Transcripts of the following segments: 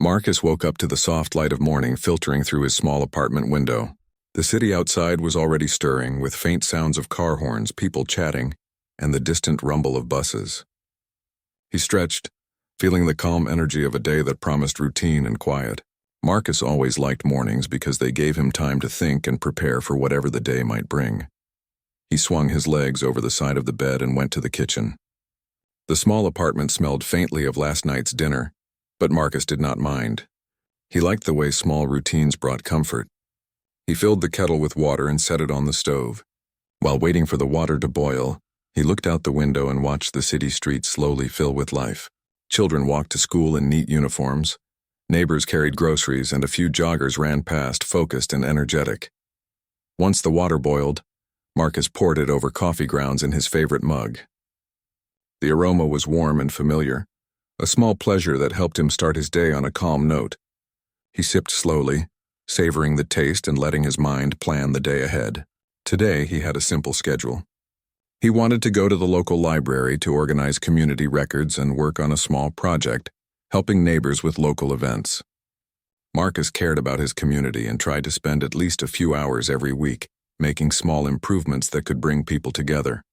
Marcus woke up to the soft light of morning filtering through his small apartment window. The city outside was already stirring, with faint sounds of car horns, people chatting, and the distant rumble of buses. He stretched, feeling the calm energy of a day that promised routine and quiet. Marcus always liked mornings because they gave him time to think and prepare for whatever the day might bring. He swung his legs over the side of the bed and went to the kitchen. The small apartment smelled faintly of last night's dinner, but Marcus did not mind. He liked the way small routines brought comfort. He filled the kettle with water and set it on the stove. While waiting for the water to boil, he looked out the window and watched the city streets slowly fill with life. Children walked to school in neat uniforms. Neighbors carried groceries, and a few joggers ran past, focused and energetic. Once the water boiled, Marcus poured it over coffee grounds in his favorite mug. The aroma was warm and familiar, a small pleasure that helped him start his day on a calm note. He sipped slowly, savoring the taste and letting his mind plan the day ahead. Today, he had a simple schedule. He wanted to go to the local library to organize community records and work on a small project, helping neighbors with local events. Marcus cared about his community and tried to spend at least a few hours every week, making small improvements that could bring people together.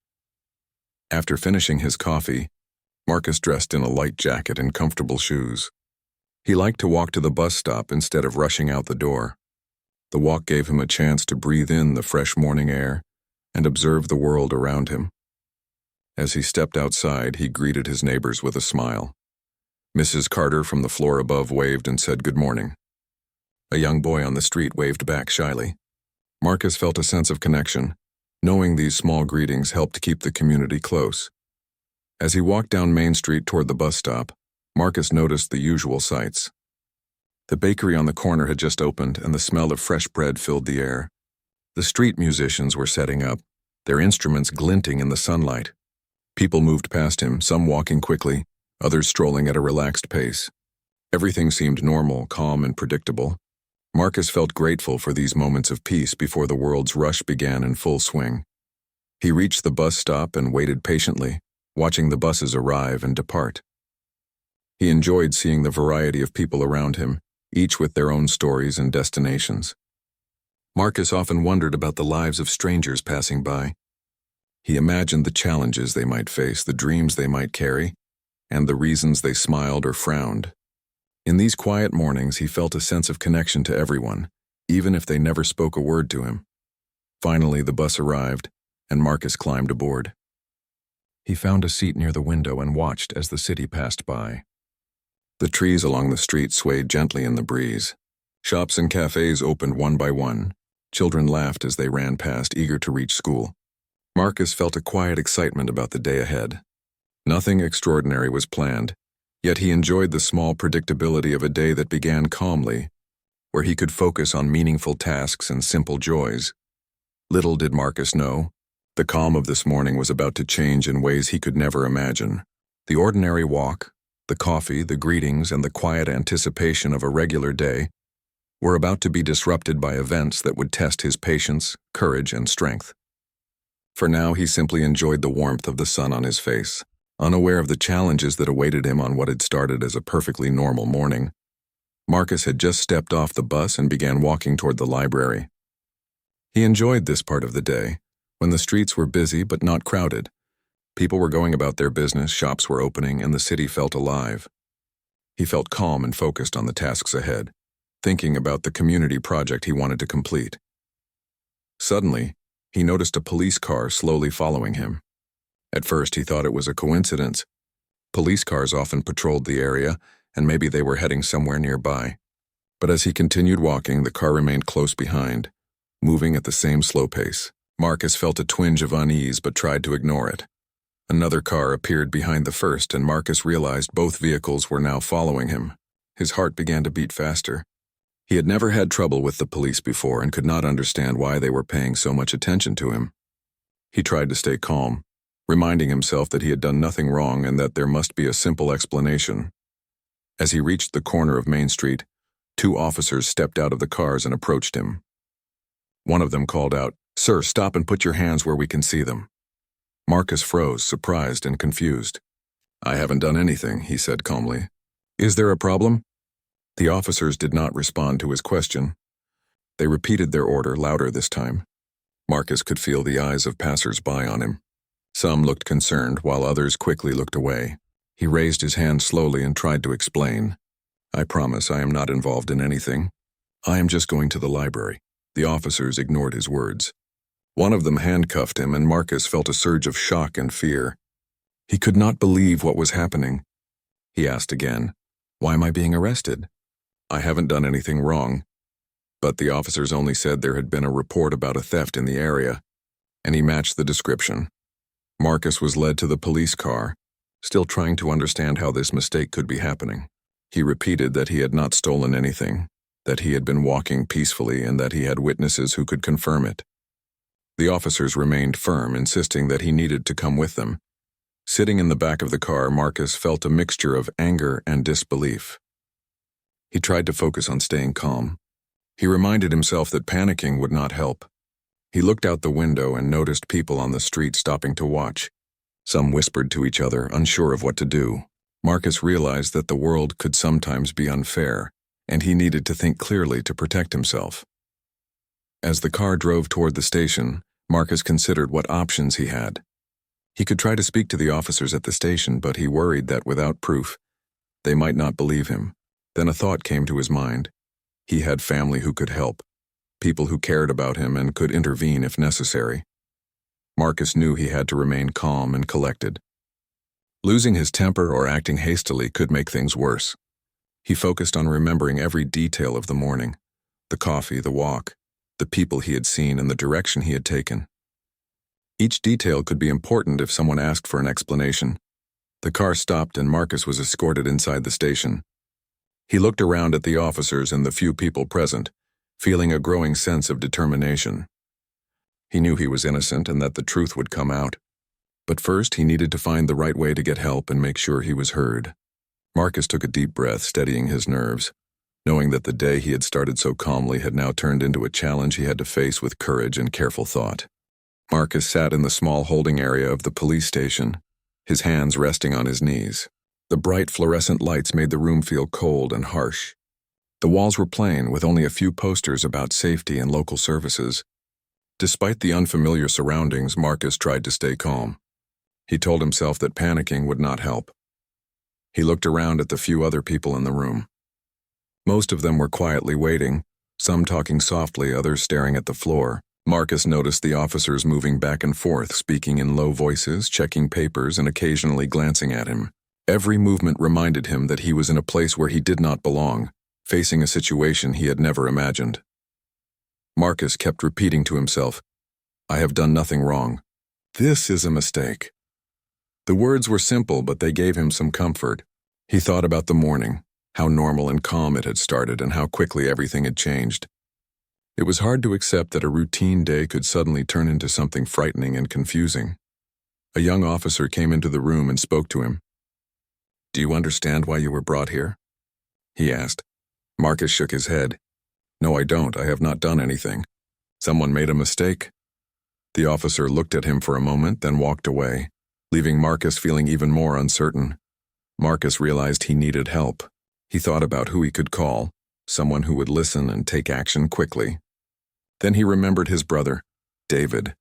After finishing his coffee, Marcus dressed in a light jacket and comfortable shoes. He liked to walk to the bus stop instead of rushing out the door. The walk gave him a chance to breathe in the fresh morning air and observe the world around him. As he stepped outside, he greeted his neighbors with a smile. Mrs. Carter from the floor above waved and said good morning. A young boy on the street waved back shyly. Marcus felt a sense of connection, knowing these small greetings helped keep the community close. As he walked down Main Street toward the bus stop, Marcus noticed the usual sights. The bakery on the corner had just opened, and the smell of fresh bread filled the air. The street musicians were setting up, their instruments glinting in the sunlight. People moved past him, some walking quickly, others strolling at a relaxed pace. Everything seemed normal, calm, and predictable. Marcus felt grateful for these moments of peace before the world's rush began in full swing. He reached the bus stop and waited patiently, watching the buses arrive and depart. He enjoyed seeing the variety of people around him, each with their own stories and destinations. Marcus often wondered about the lives of strangers passing by. He imagined the challenges they might face, the dreams they might carry, and the reasons they smiled or frowned. In these quiet mornings, he felt a sense of connection to everyone, even if they never spoke a word to him. Finally, the bus arrived, and Marcus climbed aboard. He found a seat near the window and watched as the city passed by. The trees along the street swayed gently in the breeze. Shops and cafes opened one by one. Children laughed as they ran past, eager to reach school. Marcus felt a quiet excitement about the day ahead. Nothing extraordinary was planned, yet he enjoyed the small predictability of a day that began calmly, where he could focus on meaningful tasks and simple joys. Little did Marcus know, the calm of this morning was about to change in ways he could never imagine. The ordinary walk, the coffee, the greetings, and the quiet anticipation of a regular day were about to be disrupted by events that would test his patience, courage, and strength. For now, he simply enjoyed the warmth of the sun on his face, unaware of the challenges that awaited him on what had started as a perfectly normal morning. Marcus had just stepped off the bus and began walking toward the library. He enjoyed this part of the day, when the streets were busy but not crowded. People were going about their business, shops were opening, and the city felt alive. He felt calm and focused on the tasks ahead, thinking about the community project he wanted to complete. Suddenly, he noticed a police car slowly following him. At first, he thought it was a coincidence. Police cars often patrolled the area, and maybe they were heading somewhere nearby. But as he continued walking, the car remained close behind, moving at the same slow pace. Marcus felt a twinge of unease but tried to ignore it. Another car appeared behind the first, and Marcus realized both vehicles were now following him. His heart began to beat faster. He had never had trouble with the police before and could not understand why they were paying so much attention to him. He tried to stay calm, reminding himself that he had done nothing wrong and that there must be a simple explanation. As he reached the corner of Main Street, 2 officers stepped out of the cars and approached him. One of them called out, "Sir, stop and put your hands where we can see them." Marcus froze, surprised and confused. "I haven't done anything," he said calmly. "Is there a problem?" The officers did not respond to his question. They repeated their order louder this time. Marcus could feel the eyes of passers-by on him. Some looked concerned, while others quickly looked away. He raised his hand slowly and tried to explain. "I promise I am not involved in anything. I am just going to the library." The officers ignored his words. One of them handcuffed him, and Marcus felt a surge of shock and fear. He could not believe what was happening. He asked again, "Why am I being arrested?" "I haven't done anything wrong." But the officers only said there had been a report about a theft in the area, and he matched the description. Marcus was led to the police car, still trying to understand how this mistake could be happening. He repeated that he had not stolen anything, that he had been walking peacefully, and that he had witnesses who could confirm it. The officers remained firm, insisting that he needed to come with them. Sitting in the back of the car, Marcus felt a mixture of anger and disbelief. He tried to focus on staying calm. He reminded himself that panicking would not help. He looked out the window and noticed people on the street stopping to watch. Some whispered to each other, unsure of what to do. Marcus realized that the world could sometimes be unfair, and he needed to think clearly to protect himself. As the car drove toward the station, Marcus considered what options he had. He could try to speak to the officers at the station, but he worried that without proof, they might not believe him. Then a thought came to his mind. He had family who could help, people who cared about him and could intervene if necessary. Marcus knew he had to remain calm and collected. Losing his temper or acting hastily could make things worse. He focused on remembering every detail of the morning, the coffee, the walk, the people he had seen, and the direction he had taken. Each detail could be important if someone asked for an explanation. The car stopped and Marcus was escorted inside the station. He looked around at the officers and the few people present, feeling a growing sense of determination. He knew he was innocent and that the truth would come out. But first, he needed to find the right way to get help and make sure he was heard. Marcus took a deep breath, steadying his nerves, knowing that the day he had started so calmly had now turned into a challenge he had to face with courage and careful thought. Marcus sat in the small holding area of the police station, his hands resting on his knees. The bright fluorescent lights made the room feel cold and harsh. The walls were plain, with only a few posters about safety and local services. Despite the unfamiliar surroundings, Marcus tried to stay calm. He told himself that panicking would not help. He looked around at the few other people in the room. Most of them were quietly waiting, some talking softly, others staring at the floor. Marcus noticed the officers moving back and forth, speaking in low voices, checking papers, and occasionally glancing at him. Every movement reminded him that he was in a place where he did not belong, facing a situation he had never imagined. Marcus kept repeating to himself, "I have done nothing wrong. This is a mistake." The words were simple, but they gave him some comfort. He thought about the morning, how normal and calm it had started, and how quickly everything had changed. It was hard to accept that a routine day could suddenly turn into something frightening and confusing. A young officer came into the room and spoke to him. "Do you understand why you were brought here?" he asked. Marcus shook his head. "No, I don't. I have not done anything. Someone made a mistake." The officer looked at him for a moment, then walked away, leaving Marcus feeling even more uncertain. Marcus realized he needed help. He thought about who he could call, someone who would listen and take action quickly. Then he remembered his brother, David.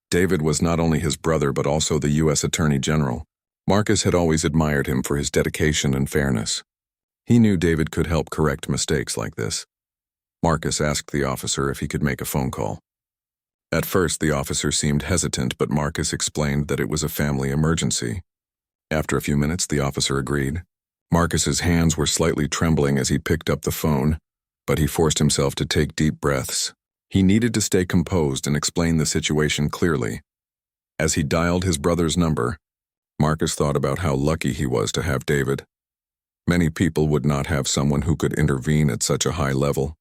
David was not only his brother but also the U.S. Attorney General. Marcus had always admired him for his dedication and fairness. He knew David could help correct mistakes like this. Marcus asked the officer if he could make a phone call. At first, the officer seemed hesitant, but Marcus explained that it was a family emergency. After a few minutes, the officer agreed. Marcus's hands were slightly trembling as he picked up the phone, but he forced himself to take deep breaths. He needed to stay composed and explain the situation clearly. As he dialed his brother's number, Marcus thought about how lucky he was to have David. Many people would not have someone who could intervene at such a high level.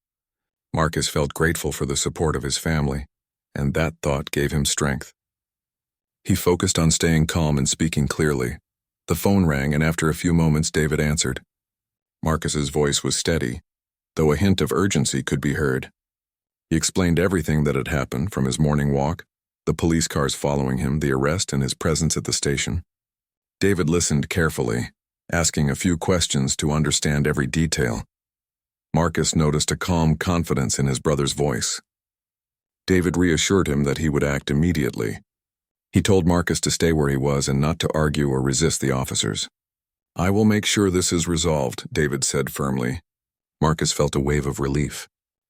Marcus felt grateful for the support of his family, and that thought gave him strength. He focused on staying calm and speaking clearly. The phone rang, and after a few moments, David answered. Marcus's voice was steady, though a hint of urgency could be heard. He explained everything that had happened, from his morning walk, the police cars following him, the arrest, and his presence at the station. David listened carefully, asking a few questions to understand every detail. Marcus noticed a calm confidence in his brother's voice. David reassured him that he would act immediately. He told Marcus to stay where he was and not to argue or resist the officers. "I will make sure this is resolved," David said firmly. Marcus felt a wave of relief.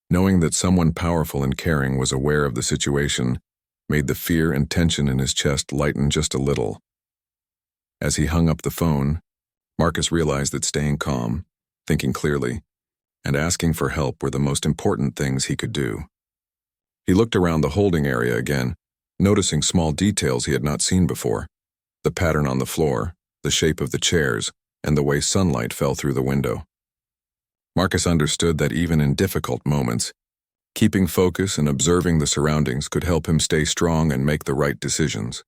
Knowing that someone powerful and caring was aware of the situation made the fear and tension in his chest lighten just a little. As he hung up the phone, Marcus realized that staying calm, thinking clearly, and asking for help were the most important things he could do. He looked around the holding area again, noticing small details he had not seen before: the pattern on the floor, the shape of the chairs, and the way sunlight fell through the window. Marcus understood that even in difficult moments, keeping focus and observing the surroundings could help him stay strong and make the right decisions.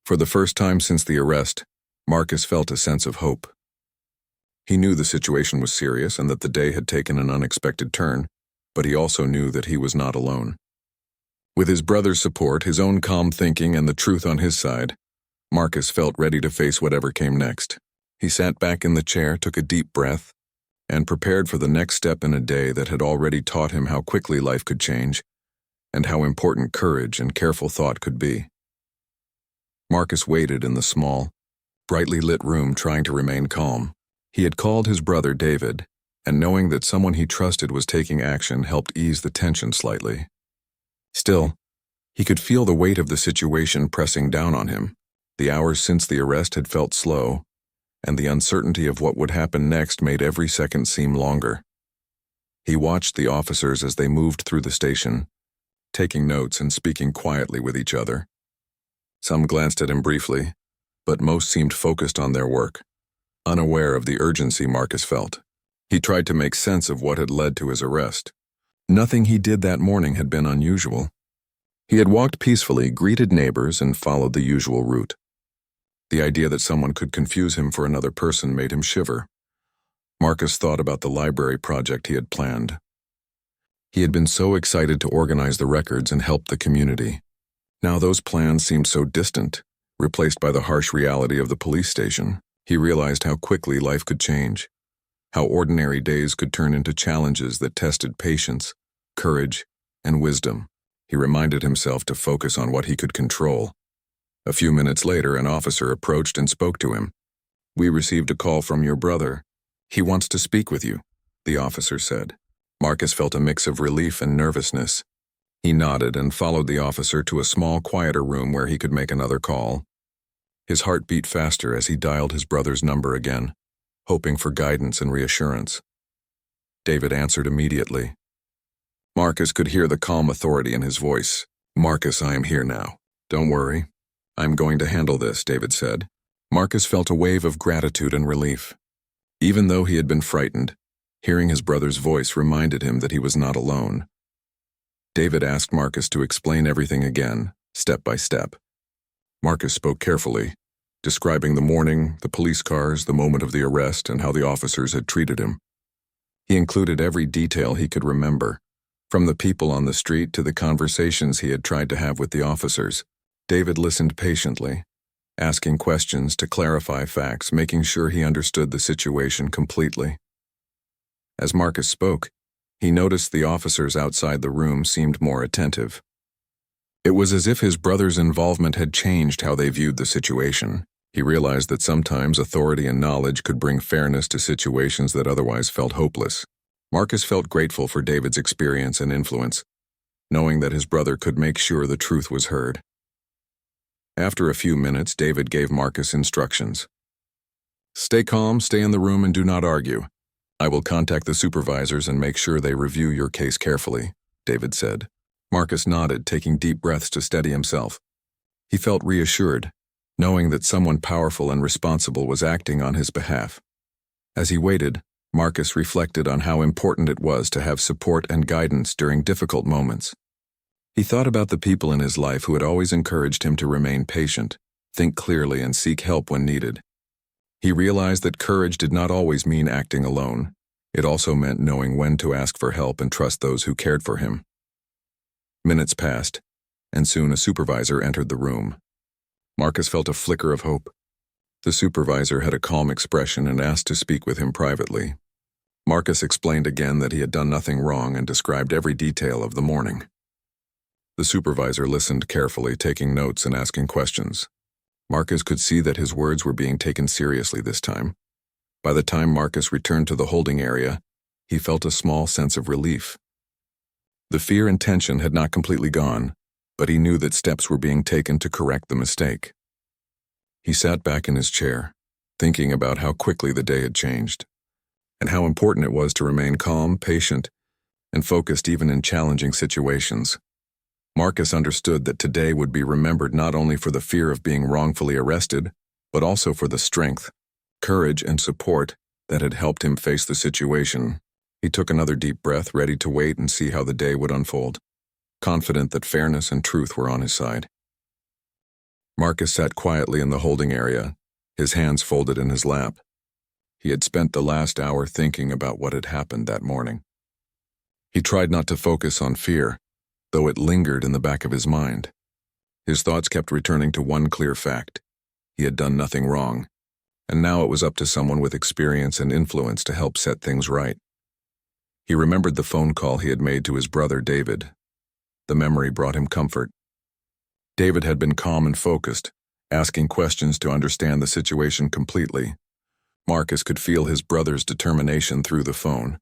For the first time since the arrest, Marcus felt a sense of hope. He knew the situation was serious and that the day had taken an unexpected turn, but he also knew that he was not alone. With his brother's support, his own calm thinking, and the truth on his side, Marcus felt ready to face whatever came next. He sat back in the chair, took a deep breath, and prepared for the next step in a day that had already taught him how quickly life could change and how important courage and careful thought could be. Marcus waited in the small, brightly lit room, trying to remain calm. He had called his brother David, and knowing that someone he trusted was taking action helped ease the tension slightly. Still, he could feel the weight of the situation pressing down on him. The hours since the arrest had felt slow, and the uncertainty of what would happen next made every second seem longer. He watched the officers as they moved through the station, taking notes and speaking quietly with each other. Some glanced at him briefly, but most seemed focused on their work, unaware of the urgency Marcus felt. He tried to make sense of what had led to his arrest. Nothing he did that morning had been unusual. He had walked peacefully, greeted neighbors, and followed the usual route. The idea that someone could confuse him for another person made him shiver. Marcus thought about the library project he had planned. He had been so excited to organize the records and help the community. Now those plans seemed so distant, replaced by the harsh reality of the police station. He realized how quickly life could change, how ordinary days could turn into challenges that tested patience, courage, and wisdom. He reminded himself to focus on what he could control. A few minutes later, an officer approached and spoke to him. "We received a call from your brother. He wants to speak with you," the officer said. Marcus felt a mix of relief and nervousness. He nodded and followed the officer to a small, quieter room where he could make another call. His heart beat faster as he dialed his brother's number again, hoping for guidance and reassurance. David answered immediately. Marcus could hear the calm authority in his voice. "Marcus, I am here now. Don't worry. I'm going to handle this," David said. Marcus felt a wave of gratitude and relief. Even though he had been frightened, hearing his brother's voice reminded him that he was not alone. David asked Marcus to explain everything again, step by step. Marcus spoke carefully, describing the morning, the police cars, the moment of the arrest, and how the officers had treated him. He included every detail he could remember, from the people on the street to the conversations he had tried to have with the officers. David listened patiently, asking questions to clarify facts, making sure he understood the situation completely. As Marcus spoke, he noticed the officers outside the room seemed more attentive. It was as if his brother's involvement had changed how they viewed the situation. He realized that sometimes authority and knowledge could bring fairness to situations that otherwise felt hopeless. Marcus felt grateful for David's experience and influence, knowing that his brother could make sure the truth was heard. After a few minutes, David gave Marcus instructions. "Stay calm, stay in the room, and do not argue. I will contact the supervisors and make sure they review your case carefully," David said. Marcus nodded, taking deep breaths to steady himself. He felt reassured, knowing that someone powerful and responsible was acting on his behalf. As he waited, Marcus reflected on how important it was to have support and guidance during difficult moments. He thought about the people in his life who had always encouraged him to remain patient, think clearly, and seek help when needed. He realized that courage did not always mean acting alone. It also meant knowing when to ask for help and trust those who cared for him. Minutes passed, and soon a supervisor entered the room. Marcus felt a flicker of hope. The supervisor had a calm expression and asked to speak with him privately. Marcus explained again that he had done nothing wrong and described every detail of the morning. The supervisor listened carefully, taking notes and asking questions. Marcus could see that his words were being taken seriously this time. By the time Marcus returned to the holding area, he felt a small sense of relief. The fear and tension had not completely gone, but he knew that steps were being taken to correct the mistake. He sat back in his chair, thinking about how quickly the day had changed, and how important it was to remain calm, patient, and focused even in challenging situations. Marcus understood that today would be remembered not only for the fear of being wrongfully arrested, but also for the strength, courage, and support that had helped him face the situation. He took another deep breath, ready to wait and see how the day would unfold, confident that fairness and truth were on his side. Marcus sat quietly in the holding area, his hands folded in his lap. He had spent the last hour thinking about what had happened that morning. He tried not to focus on fear, though it lingered in the back of his mind. His thoughts kept returning to one clear fact: he had done nothing wrong, and now it was up to someone with experience and influence to help set things right. He remembered the phone call he had made to his brother David. The memory brought him comfort. David had been calm and focused, asking questions to understand the situation completely. Marcus could feel his brother's determination through the phone,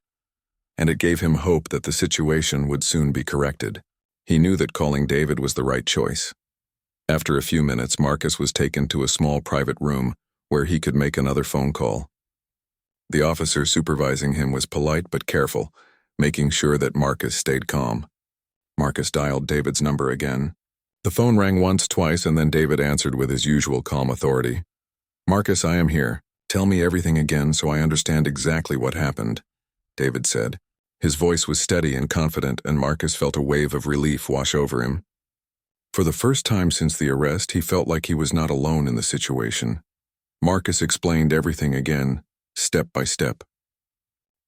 and it gave him hope that the situation would soon be corrected. He knew that calling David was the right choice. After a few minutes, Marcus was taken to a small private room where he could make another phone call. The officer supervising him was polite but careful, making sure that Marcus stayed calm. Marcus dialed David's number again. The phone rang once, twice, and then David answered with his usual calm authority. "Marcus, I am here. Tell me everything again so I understand exactly what happened," David said. His voice was steady and confident, and Marcus felt a wave of relief wash over him. For the first time since the arrest, he felt like he was not alone in the situation. Marcus explained everything again, step by step.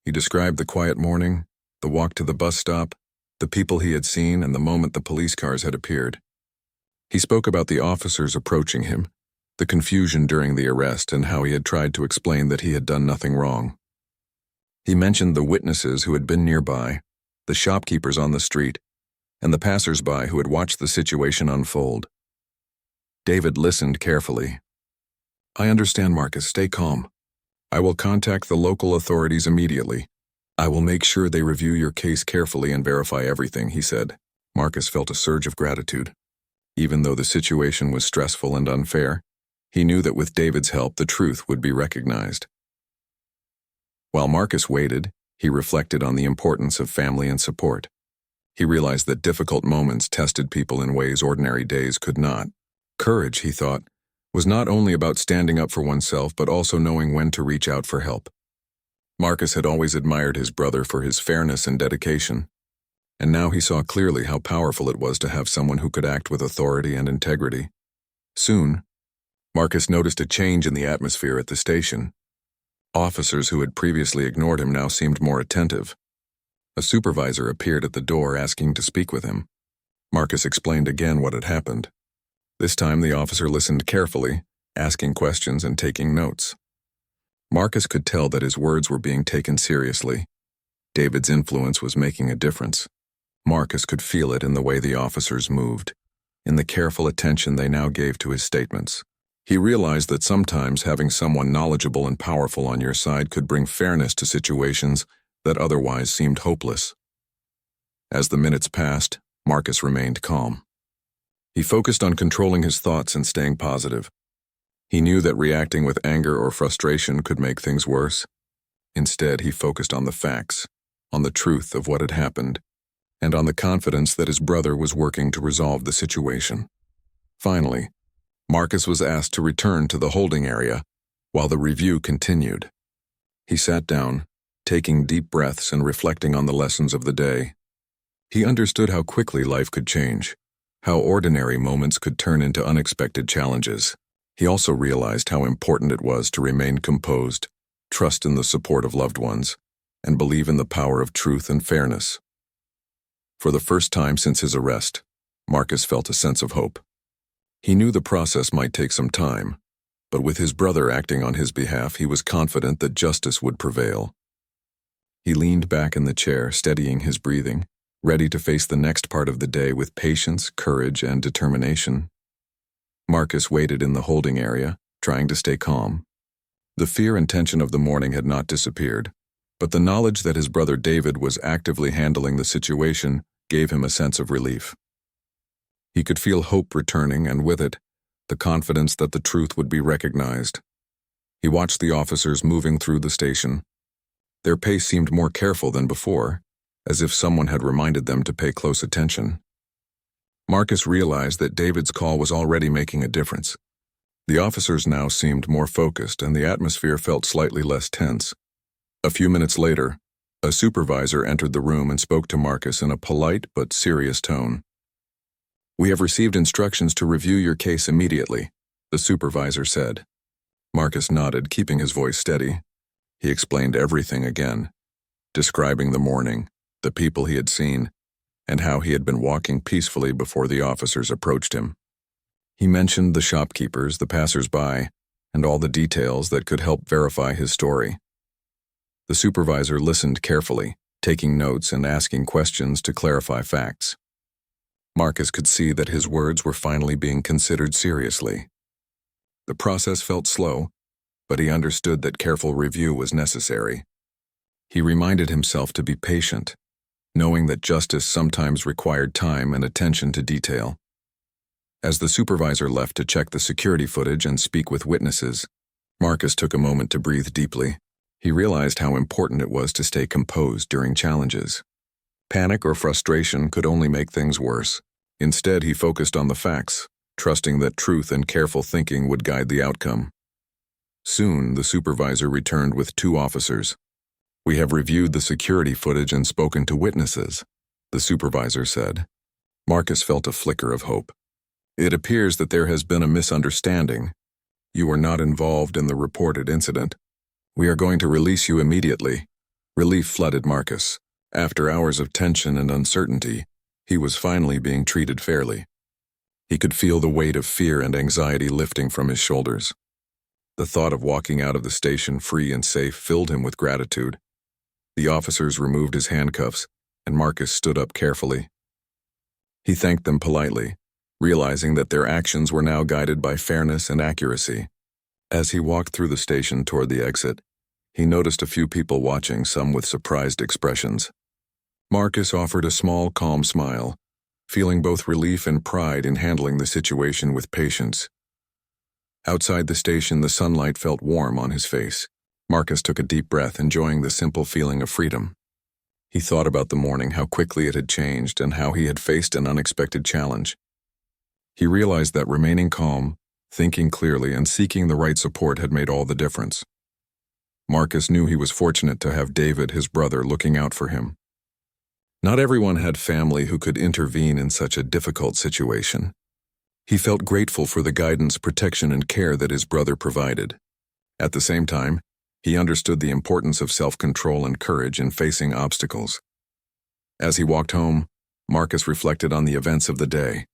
He described the quiet morning, the walk to the bus stop, the people he had seen, and the moment the police cars had appeared. He spoke about the officers approaching him, the confusion during the arrest, and how he had tried to explain that he had done nothing wrong. He mentioned the witnesses who had been nearby, the shopkeepers on the street, and the passers-by who had watched the situation unfold. David listened carefully. "I understand, Marcus. Stay calm. I will contact the local authorities immediately. I will make sure they review your case carefully and verify everything," he said. Marcus felt a surge of gratitude. Even though the situation was stressful and unfair, he knew that with David's help, the truth would be recognized. While Marcus waited, he reflected on the importance of family and support. He realized that difficult moments tested people in ways ordinary days could not. Courage, he thought, was not only about standing up for oneself, but also knowing when to reach out for help. Marcus had always admired his brother for his fairness and dedication, and now he saw clearly how powerful it was to have someone who could act with authority and integrity. Soon, Marcus noticed a change in the atmosphere at the station. Officers who had previously ignored him now seemed more attentive. A supervisor appeared at the door asking to speak with him. Marcus explained again what had happened. This time the officer listened carefully, asking questions and taking notes. Marcus could tell that his words were being taken seriously. David's influence was making a difference. Marcus could feel it in the way the officers moved, in the careful attention they now gave to his statements. He realized that sometimes having someone knowledgeable and powerful on your side could bring fairness to situations that otherwise seemed hopeless. As the minutes passed, Marcus remained calm. He focused on controlling his thoughts and staying positive. He knew that reacting with anger or frustration could make things worse. Instead, he focused on the facts, on the truth of what had happened, and on the confidence that his brother was working to resolve the situation. Finally, Marcus was asked to return to the holding area while the review continued. He sat down, taking deep breaths and reflecting on the lessons of the day. He understood how quickly life could change, how ordinary moments could turn into unexpected challenges. He also realized how important it was to remain composed, trust in the support of loved ones, and believe in the power of truth and fairness. For the first time since his arrest, Marcus felt a sense of hope. He knew the process might take some time, but with his brother acting on his behalf, he was confident that justice would prevail. He leaned back in the chair, steadying his breathing, ready to face the next part of the day with patience, courage, and determination. Marcus waited in the holding area, trying to stay calm. The fear and tension of the morning had not disappeared, but the knowledge that his brother David was actively handling the situation gave him a sense of relief. He could feel hope returning, and with it, the confidence that the truth would be recognized. He watched the officers moving through the station. Their pace seemed more careful than before, as if someone had reminded them to pay close attention. Marcus realized that David's call was already making a difference. The officers now seemed more focused, and the atmosphere felt slightly less tense. A few minutes later, a supervisor entered the room and spoke to Marcus in a polite but serious tone. "We have received instructions to review your case immediately," the supervisor said. Marcus nodded, keeping his voice steady. He explained everything again, describing the morning, the people he had seen, and how he had been walking peacefully before the officers approached him. He mentioned the shopkeepers, the passers-by, and all the details that could help verify his story. The supervisor listened carefully, taking notes and asking questions to clarify facts. Marcus could see that his words were finally being considered seriously. The process felt slow, but he understood that careful review was necessary. He reminded himself to be patient, knowing that justice sometimes required time and attention to detail. As the supervisor left to check the security footage and speak with witnesses, Marcus took a moment to breathe deeply. He realized how important it was to stay composed during challenges. Panic or frustration could only make things worse. Instead, he focused on the facts, trusting that truth and careful thinking would guide the outcome. Soon, the supervisor returned with 2 officers. "We have reviewed the security footage and spoken to witnesses," the supervisor said. Marcus felt a flicker of hope. "It appears that there has been a misunderstanding. You were not involved in the reported incident. We are going to release you immediately." Relief flooded Marcus. After hours of tension and uncertainty, he was finally being treated fairly. He could feel the weight of fear and anxiety lifting from his shoulders. The thought of walking out of the station free and safe filled him with gratitude. The officers removed his handcuffs, and Marcus stood up carefully. He thanked them politely, realizing that their actions were now guided by fairness and accuracy. As he walked through the station toward the exit, he noticed a few people watching, some with surprised expressions. Marcus offered a small, calm smile, feeling both relief and pride in handling the situation with patience. Outside the station, the sunlight felt warm on his face. Marcus took a deep breath, enjoying the simple feeling of freedom. He thought about the morning, how quickly it had changed, and how he had faced an unexpected challenge. He realized that remaining calm, thinking clearly, and seeking the right support had made all the difference. Marcus knew he was fortunate to have David, his brother, looking out for him. Not everyone had family who could intervene in such a difficult situation. He felt grateful for the guidance, protection, and care that his brother provided. At the same time, he understood the importance of self-control and courage in facing obstacles. As he walked home, Marcus reflected on the events of the day.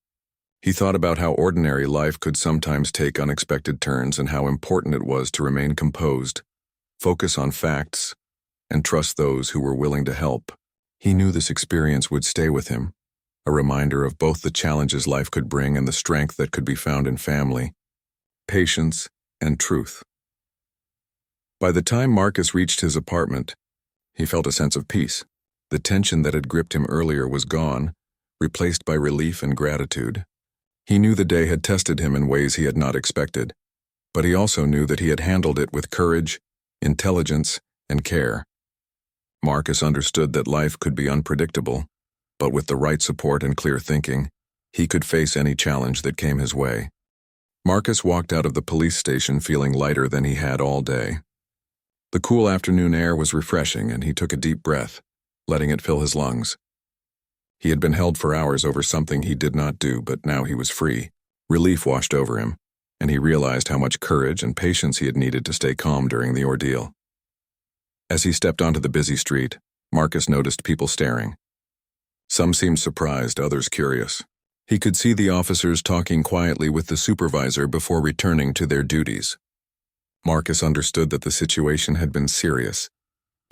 He thought about how ordinary life could sometimes take unexpected turns and how important it was to remain composed, focus on facts, and trust those who were willing to help. He knew this experience would stay with him, a reminder of both the challenges life could bring and the strength that could be found in family, patience, and truth. By the time Marcus reached his apartment, he felt a sense of peace. The tension that had gripped him earlier was gone, replaced by relief and gratitude. He knew the day had tested him in ways he had not expected, but he also knew that he had handled it with courage, intelligence, and care. Marcus understood that life could be unpredictable, but with the right support and clear thinking, he could face any challenge that came his way. Marcus walked out of the police station feeling lighter than he had all day. The cool afternoon air was refreshing, and he took a deep breath, letting it fill his lungs. He had been held for hours over something he did not do, but now he was free. Relief washed over him, and he realized how much courage and patience he had needed to stay calm during the ordeal. As he stepped onto the busy street, Marcus noticed people staring. Some seemed surprised, others curious. He could see the officers talking quietly with the supervisor before returning to their duties. Marcus understood that the situation had been serious,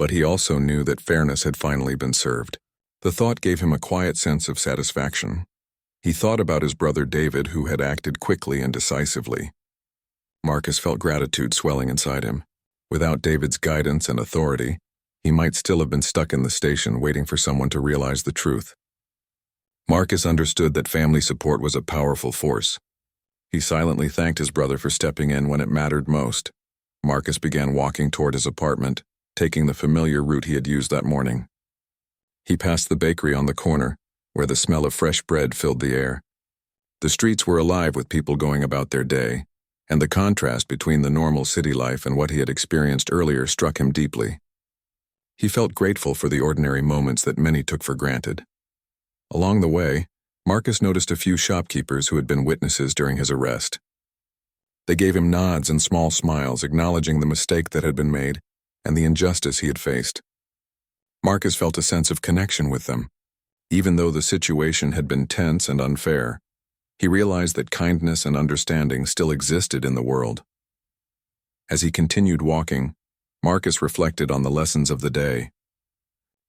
but he also knew that fairness had finally been served. The thought gave him a quiet sense of satisfaction. He thought about his brother David, who had acted quickly and decisively. Marcus felt gratitude swelling inside him. Without David's guidance and authority, he might still have been stuck in the station waiting for someone to realize the truth. Marcus understood that family support was a powerful force. He silently thanked his brother for stepping in when it mattered most. Marcus began walking toward his apartment, taking the familiar route he had used that morning. He passed the bakery on the corner, where the smell of fresh bread filled the air. The streets were alive with people going about their day, and the contrast between the normal city life and what he had experienced earlier struck him deeply. He felt grateful for the ordinary moments that many took for granted. Along the way, Marcus noticed a few shopkeepers who had been witnesses during his arrest. They gave him nods and small smiles, acknowledging the mistake that had been made and the injustice he had faced. Marcus felt a sense of connection with them. Even though the situation had been tense and unfair, he realized that kindness and understanding still existed in the world. As he continued walking, Marcus reflected on the lessons of the day.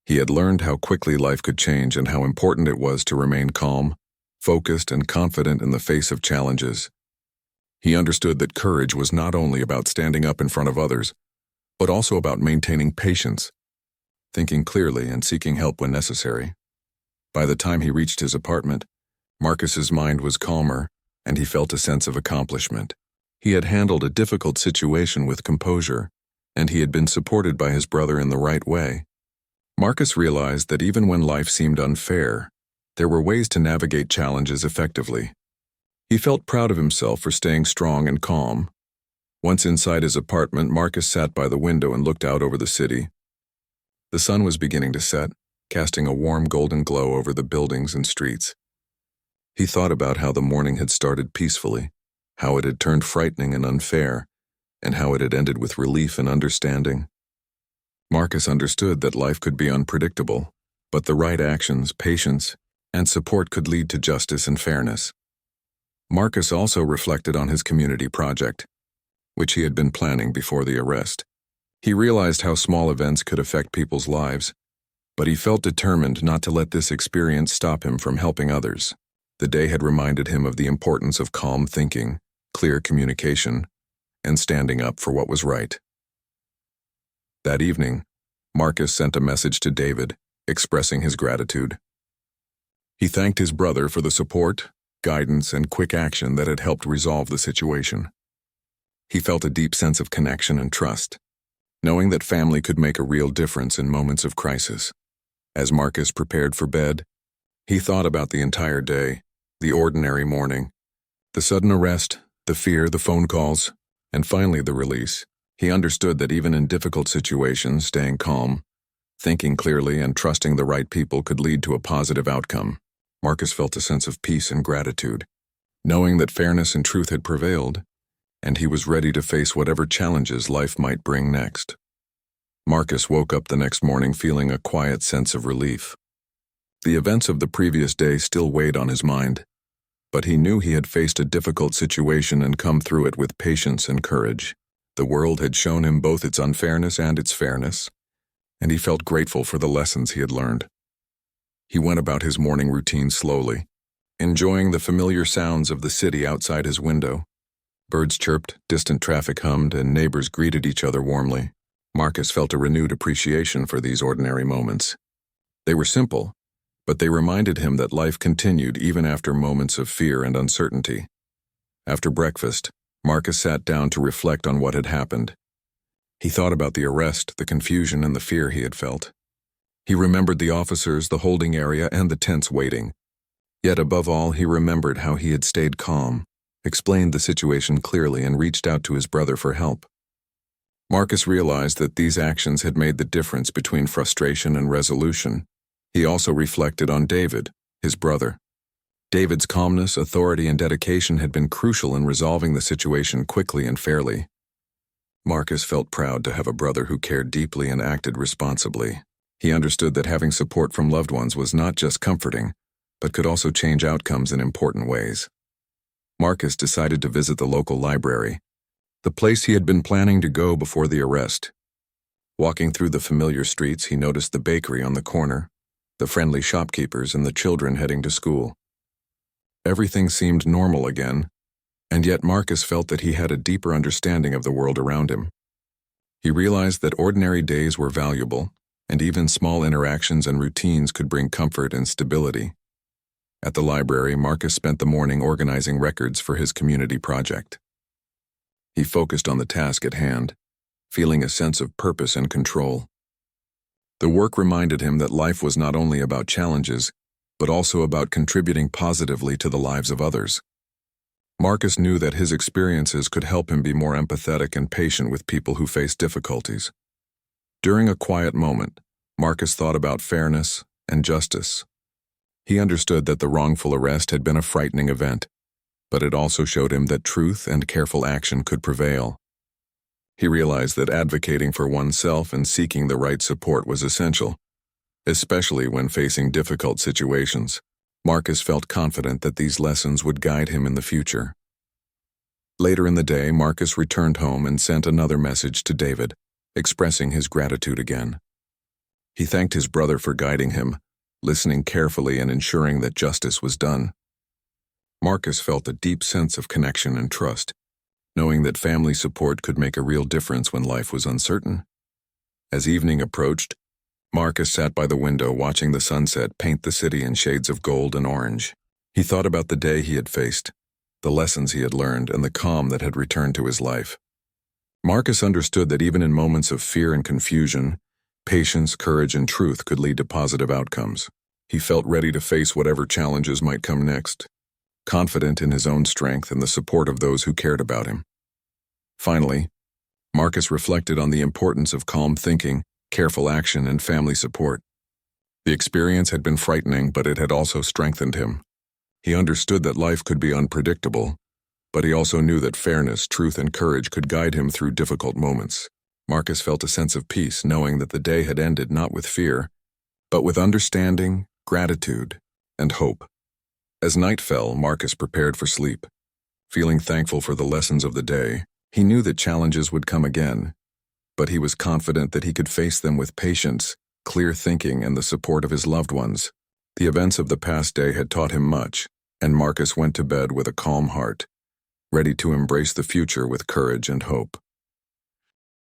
He had learned how quickly life could change and how important it was to remain calm, focused, and confident in the face of challenges. He understood that courage was not only about standing up in front of others, but also about maintaining patience, thinking clearly, and seeking help when necessary. By the time he reached his apartment, Marcus's mind was calmer, and he felt a sense of accomplishment. He had handled a difficult situation with composure, and he had been supported by his brother in the right way. Marcus realized that even when life seemed unfair, there were ways to navigate challenges effectively. He felt proud of himself for staying strong and calm. Once inside his apartment, Marcus sat by the window and looked out over the city. The sun was beginning to set, casting a warm golden glow over the buildings and streets. He thought about how the morning had started peacefully, how it had turned frightening and unfair, and how it had ended with relief and understanding. Marcus understood that life could be unpredictable, but the right actions, patience, and support could lead to justice and fairness. Marcus also reflected on his community project, which he had been planning before the arrest. He realized how small events could affect people's lives, but he felt determined not to let this experience stop him from helping others. The day had reminded him of the importance of calm thinking, clear communication, and standing up for what was right. That evening, Marcus sent a message to David, expressing his gratitude. He thanked his brother for the support, guidance, and quick action that had helped resolve the situation. He felt a deep sense of connection and trust, knowing that family could make a real difference in moments of crisis. As Marcus prepared for bed, he thought about the entire day, the ordinary morning, the sudden arrest, the fear, the phone calls, and finally the release. He understood that even in difficult situations, staying calm, thinking clearly, and trusting the right people could lead to a positive outcome. Marcus felt a sense of peace and gratitude, knowing that fairness and truth had prevailed, and he was ready to face whatever challenges life might bring next. Marcus woke up the next morning feeling a quiet sense of relief. The events of the previous day still weighed on his mind, but he knew he had faced a difficult situation and come through it with patience and courage. The world had shown him both its unfairness and its fairness, and he felt grateful for the lessons he had learned. He went about his morning routine slowly, enjoying the familiar sounds of the city outside his window. Birds chirped, distant traffic hummed, and neighbors greeted each other warmly. Marcus felt a renewed appreciation for these ordinary moments. They were simple, but they reminded him that life continued even after moments of fear and uncertainty. After breakfast, Marcus sat down to reflect on what had happened. He thought about the arrest, the confusion, and the fear he had felt. He remembered the officers, the holding area, and the tense waiting. Yet above all, he remembered how he had stayed calm, explained the situation clearly, and reached out to his brother for help. Marcus realized that these actions had made the difference between frustration and resolution. He also reflected on David, his brother. David's calmness, authority, and dedication had been crucial in resolving the situation quickly and fairly. Marcus felt proud to have a brother who cared deeply and acted responsibly. He understood that having support from loved ones was not just comforting, but could also change outcomes in important ways. Marcus decided to visit the local library, the place he had been planning to go before the arrest. Walking through the familiar streets, he noticed the bakery on the corner, the friendly shopkeepers, and the children heading to school. Everything seemed normal again, and yet Marcus felt that he had a deeper understanding of the world around him. He realized that ordinary days were valuable, and even small interactions and routines could bring comfort and stability. At the library, Marcus spent the morning organizing records for his community project. He focused on the task at hand, feeling a sense of purpose and control. The work reminded him that life was not only about challenges, but also about contributing positively to the lives of others. Marcus knew that his experiences could help him be more empathetic and patient with people who face difficulties. During a quiet moment, Marcus thought about fairness and justice. He understood that the wrongful arrest had been a frightening event, but it also showed him that truth and careful action could prevail. He realized that advocating for oneself and seeking the right support was essential, especially when facing difficult situations. Marcus felt confident that these lessons would guide him in the future. Later in the day, Marcus returned home and sent another message to David, expressing his gratitude again. He thanked his brother for guiding him, listening carefully and ensuring that justice was done. Marcus felt a deep sense of connection and trust, knowing that family support could make a real difference when life was uncertain. As evening approached, Marcus sat by the window watching the sunset paint the city in shades of gold and orange. He thought about the day he had faced, the lessons he had learned, and the calm that had returned to his life. Marcus understood that even in moments of fear and confusion, patience, courage, and truth could lead to positive outcomes. He felt ready to face whatever challenges might come next, confident in his own strength and the support of those who cared about him. Finally, Marcus reflected on the importance of calm thinking, careful action, and family support. The experience had been frightening, but it had also strengthened him. He understood that life could be unpredictable, but he also knew that fairness, truth, and courage could guide him through difficult moments. Marcus felt a sense of peace, knowing that the day had ended not with fear, but with understanding, gratitude, and hope. As night fell, Marcus prepared for sleep. Feeling thankful for the lessons of the day, he knew that challenges would come again, but he was confident that he could face them with patience, clear thinking, and the support of his loved ones. The events of the past day had taught him much, and Marcus went to bed with a calm heart, ready to embrace the future with courage and hope.